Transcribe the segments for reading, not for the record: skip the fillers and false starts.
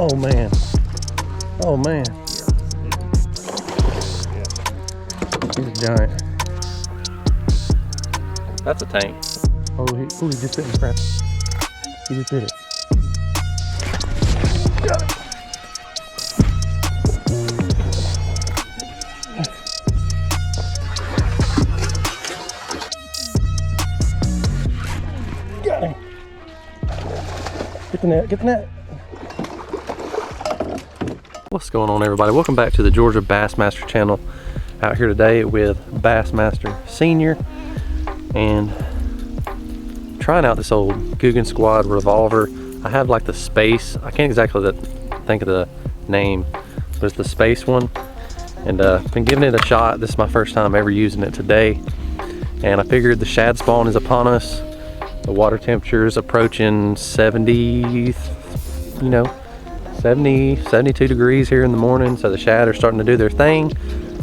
Oh man. Oh man. He's a giant. That's a tank. Oh, he just bit the crap. He just bit it. Got it. Got him. Get the net, get the net. What's going on, everybody? Welcome back to the Georgia Bassmaster channel. Out here today with Bassmaster Senior and trying out this old Googan Revolver. I have like the space, I can't exactly think of the name, but it's the space one, and been giving it a shot. This is my first time ever using it today, and I figured the shad spawn is upon us. The water temperature is approaching 70, 72 degrees here in the morning, so the shad are starting to do their thing,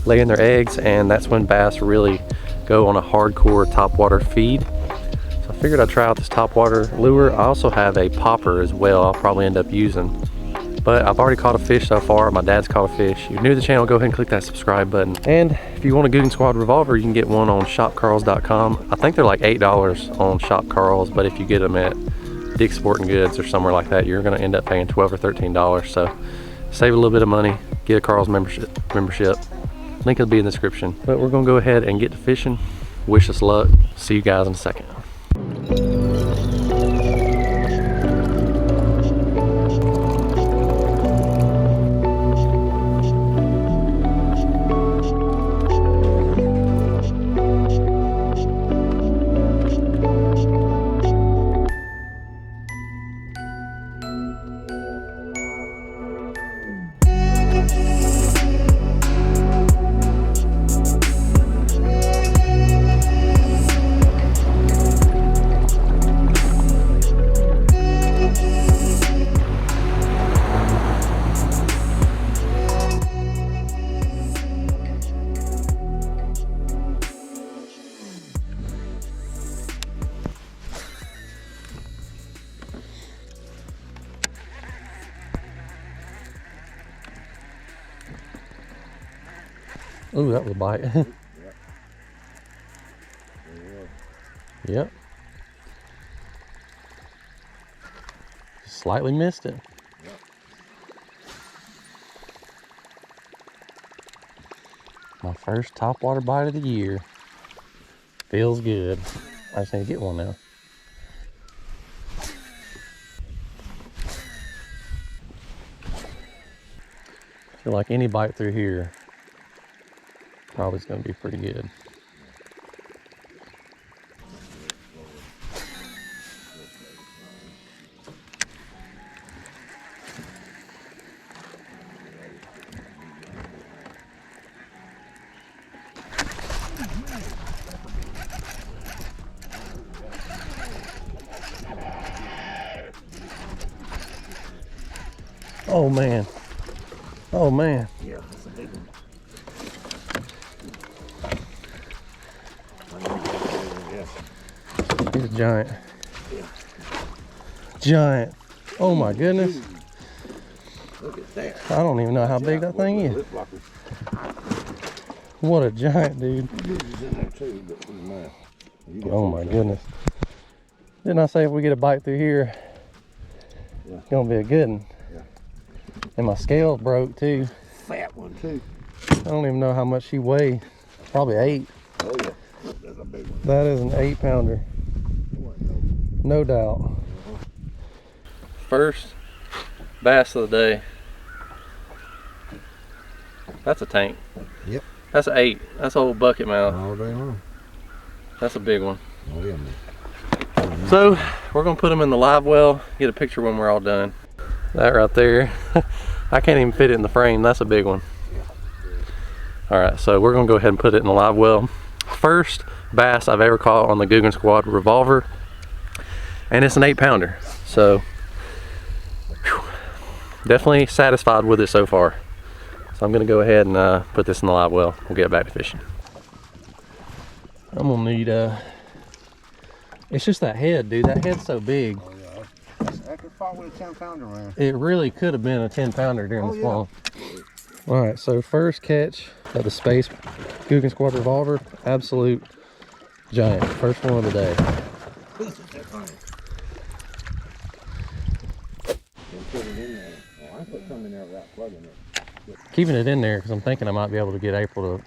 laying their eggs, and that's when bass really go on a hardcore topwater feed. So I figured I'd try out this topwater lure. I also have a popper as well I'll probably end up using, but I've already caught a fish so far. My dad's caught a fish. If you're new to the channel, go ahead and click that subscribe button, and if you want a Googan Revolver, you can get one on shopkarls.com. I think they're like $8 on Shop Karl's, but if you get them at Dick's Sporting Goods or somewhere like that, you're going to end up paying $12 or $13. So save a little bit of money, get a Karl's membership. Link will be in the description. But we're going to go ahead and get to fishing. Wish us luck. See you guys in a second. Ooh, that was a bite. Yep. Slightly missed it. Yep. My first topwater bite of the year. Feels good. I just need to get one now. I feel like any bite through here probably is going to be pretty good. Oh man. Oh man. Yeah, that's a big one. He's a giant. Giant. Oh my goodness. Look at that. I don't even know how big that thing is. What a giant, dude. Oh my goodness. Didn't I say if we get a bite through here, it's gonna be a good one? Yeah. And my scales broke too. Fat one too. I don't even know how much she weighed. Probably 8. Oh yeah. That's a big one. That is an 8-pounder. No doubt. First bass of the day. That's a tank. Yep. That's an 8. That's an old bucket mouth. All day long. That's a big one. Oh yeah, man. So we're gonna put them in the live well. Get a picture when we're all done. That right there. I can't even fit it in the frame. That's a big one. All right, so we're gonna go ahead and put it in the live well. First bass I've ever caught on the Googan Revolver, and it's an 8-pounder. So whew, definitely satisfied with it so far. So I'm gonna go ahead and put this in the live well. We'll get back to fishing. I'm gonna need it's just that head, dude. That head's so big. Oh yeah, that's That could fall with a 10-pounder, man. It really could have been a 10-pounder during the spawn. All right, so first catch of the Space Googan Revolver, absolute giant. First one of the day. I put some in there without plugging it. Keeping it in there because I'm thinking I might be able to get April to.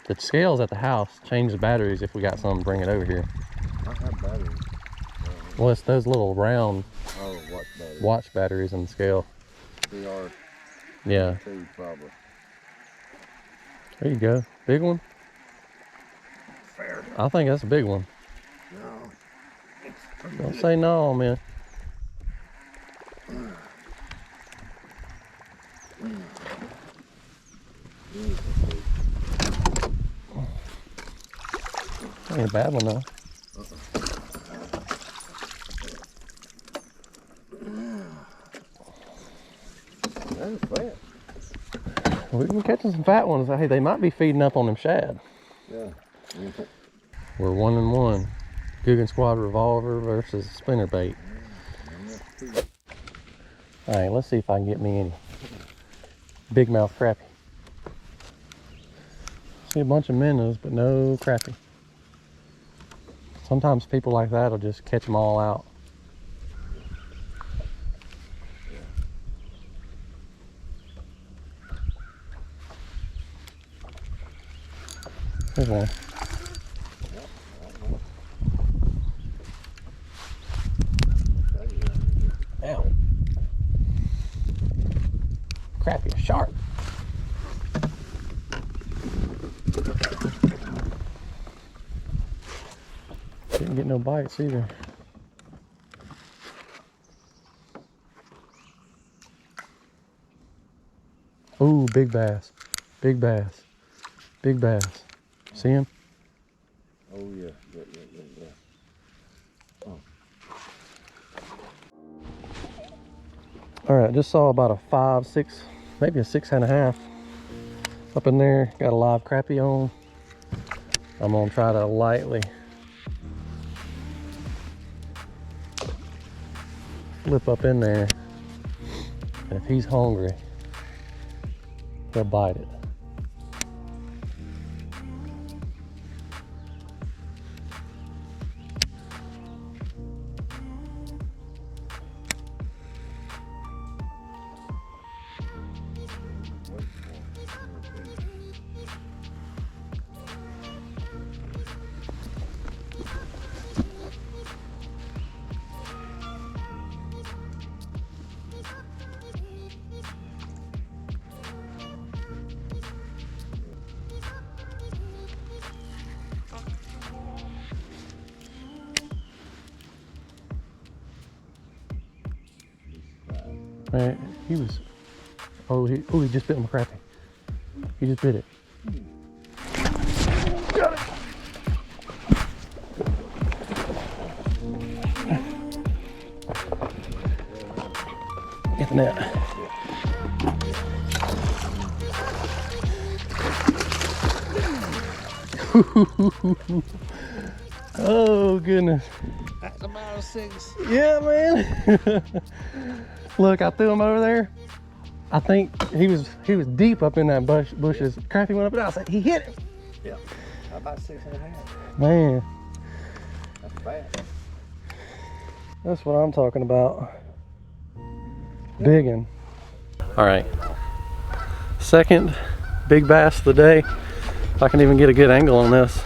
The scales at the house, change the batteries if we got some, bring it over here. I have batteries. Well, it's those little round watch batteries in the scale. CR. Yeah. Two, probably. There you go. Big one? Fair. I think that's a big one. No. Don't say no, man. Ain't a bad one though. That's fat. We've been catching some fat ones. Hey, they might be feeding up on them shad. Yeah. We're 1-1. Googan Revolver versus spinnerbait. All right, let's see if I can get me any big mouth crappie. See a bunch of minnows, but no crappie. Sometimes people like that will just catch them all out. There's one. Ow. Crappie, sharp. Didn't get no bites either. Ooh, big bass. Big bass. Big bass. See him? Oh yeah. Oh. All right, just saw about a 5, 6, maybe a 6.5 up in there. Got a live crappie on. I'm gonna try to lightly flip up in there, and if he's hungry, he'll bite it. Man, he was, he just bit my crappie. He just bit it. Got it. Get the net. Oh goodness. That's about a 6. Yeah, man. Look, I threw him over there. I think he was deep up in that bushes. Crappie went up and I said he hit him. Yeah. About 6.5. Man, That's fat. that's what I'm talking about. Biggin'. All right. Second big bass of the day. If I can even get a good angle on this.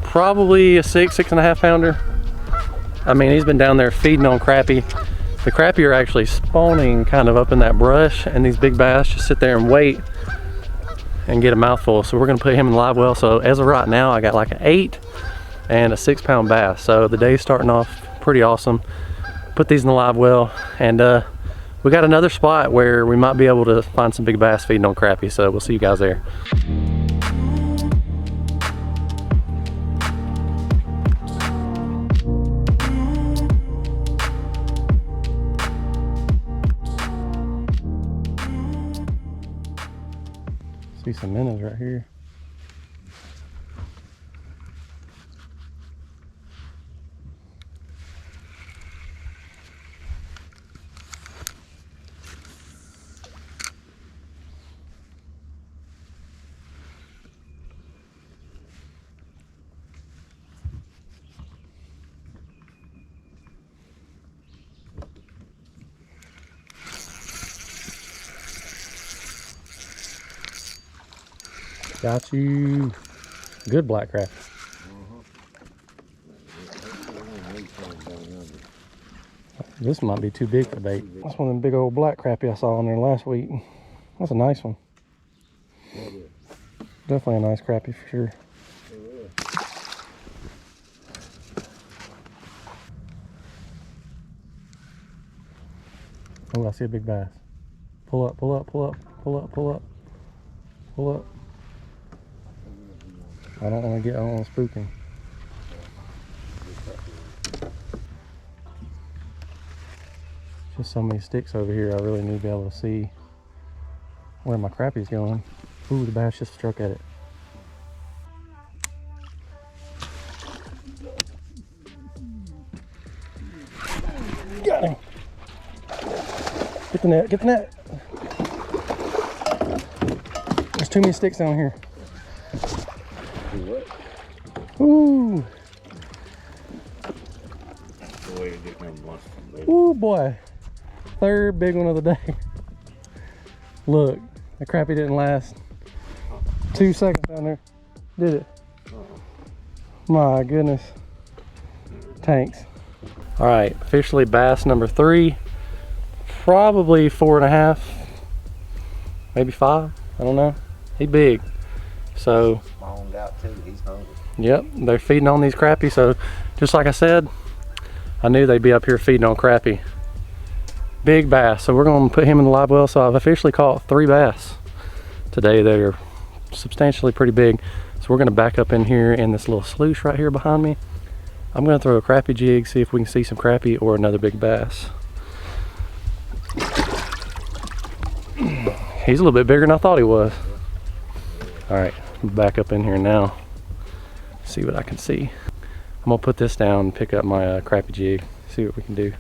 Probably a 6.5 pounder. I mean, he's been down there feeding on crappie. The crappie are actually spawning kind of up in that brush, and these big bass just sit there and wait and get a mouthful. So we're gonna put him in the live well. So as of right now, I got like an 8 and a 6-pound bass. So the day's starting off pretty awesome. Put these in the live well, and we got another spot where we might be able to find some big bass feeding on crappie. So we'll see you guys there. See some minnows right here. Got you. Good black crappie. This might be too big for bait. That's one of them big old black crappie I saw on there last week. That's a nice one. Definitely a nice crappie for sure. Oh, I see a big bass. Pull up, pull up, pull up, pull up, pull up, pull up. I don't want to spook him. Just so many sticks over here, I really need to be able to see where my crappie's going. Ooh, the bass just struck at it. Got him! Get the net, get the net! There's too many sticks down here. Ooh! Ooh boy! Third big one of the day. Look, the crappie didn't last 2 seconds down there, did it? My goodness. Tanks. All right, officially bass number 3. Probably 4.5, maybe 5. I don't know. He's big. So. Spawned out too. He's hungry. Yep, they're feeding on these crappie. So, just like I said, I knew they'd be up here feeding on crappie. Big bass. So we're gonna put him in the live well. So I've officially caught 3 bass today that are substantially pretty big. So we're gonna back up in here in this little sluice right here behind me. I'm gonna throw a crappie jig, see if we can see some crappie or another big bass. He's a little bit bigger than I thought he was. All right, back up in here now. See what I can see. I'm gonna put this down and pick up my crappie jig, see what we can do.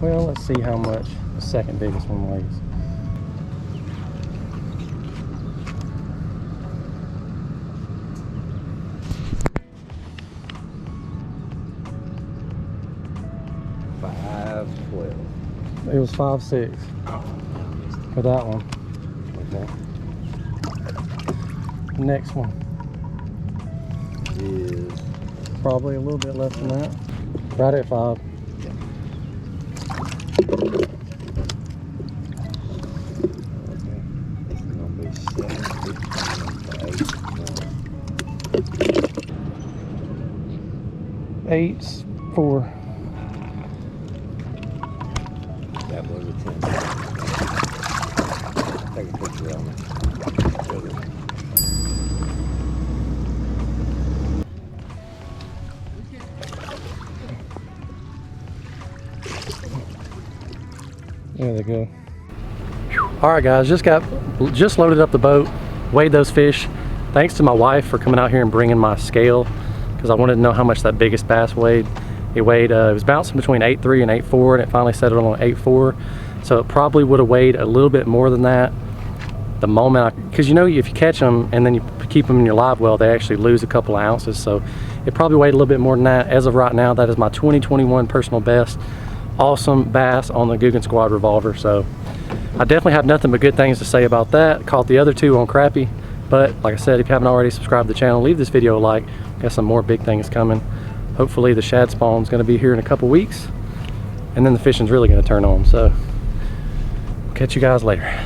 Well, let's see how much the second biggest one weighs. It was 5.6 for that one. Okay. Next one Is probably a little bit less than that. Right at 5. It's gonna be 7, 8. 8's 4. That was a 10. Take a picture of it. There they go. All right, guys, just loaded up the boat, weighed those fish. Thanks to my wife for coming out here and bringing my scale, because I wanted to know how much that biggest bass weighed. It weighed, it was bouncing between 8.3 and 8.4, and it finally settled on 8.4. So it probably would have weighed a little bit more than that the moment, because you know, if you catch them and then you keep them in your live well, they actually lose a couple of ounces. So it probably weighed a little bit more than that. As of right now, that is my 2021 personal best. Awesome bass on the Googan Squad Revolver. So I definitely have nothing but good things to say about that. Caught the other 2 on crappie, but like I said, if you haven't already subscribed to the channel, leave this video a like. Got some more big things coming. Hopefully the shad spawn is going to be here in a couple weeks, and then the fishing's really going to turn on. So catch you guys later.